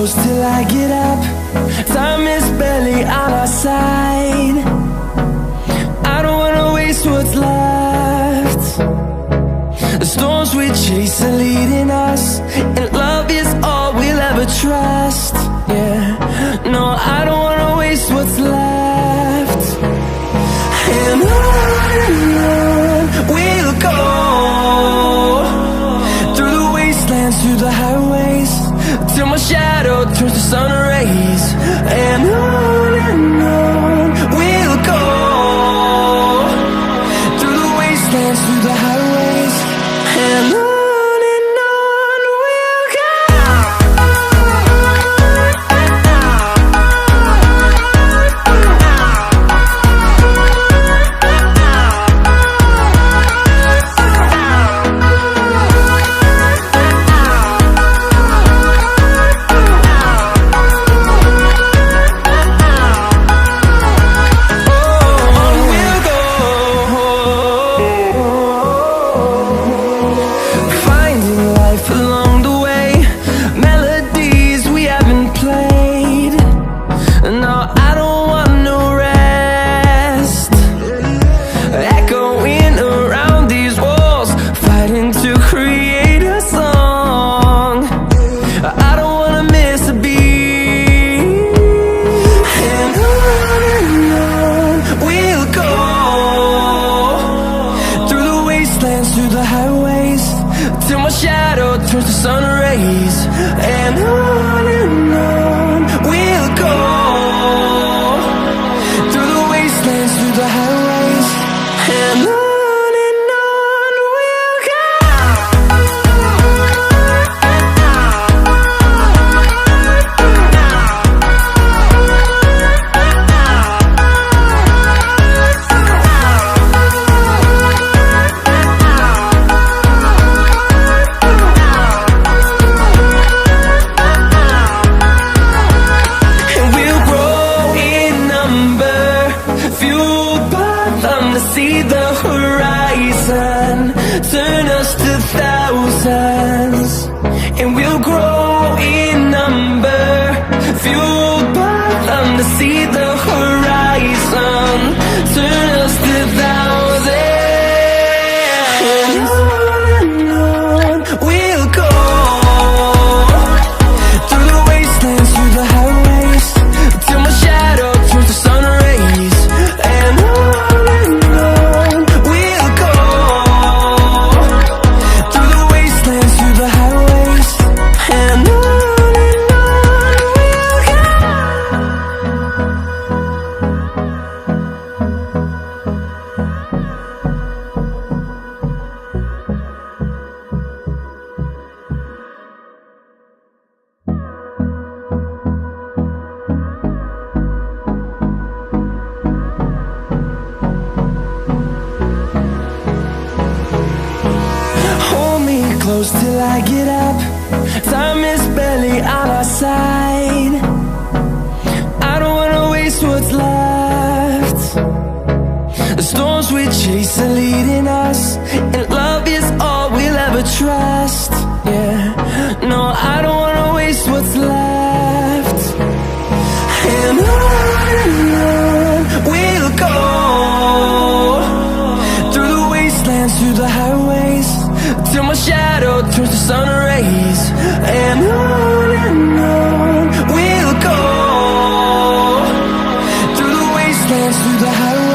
close till I get up. Time is barely on our side. I don't wanna waste what's left. The storms we chase are leading us, and love is all we'll ever trust. Yeah, no, I don't wanna waste what's left. And on we'll go, through the wastelands, through the highways, till my shadow turns to sun rays. And on we'll go, through the wastelands, through the highways, and on we'll go. Through the highways, till my shadow turns to sun rays. And on we'll go, through the wastelands, through the highways, and on we'll go. See the horizon, turn us to thousands, and we'll grow in number, fueled by them. To see the horizon, turn us to thousands, and on we'll go, through the wastelands, through the highways, till my shadow turns to sun rays. And close till I get up. Time is barely on our side. I don't wanna waste what's left. The storms we chase are leading us, and love is all we'll ever trust. Yeah, no, I don't wanna waste what's left. And on we'll go, through the wastelands, through the highways, till my shadow turns to sun rays. And on we'll go, through the wastelands, through the highways.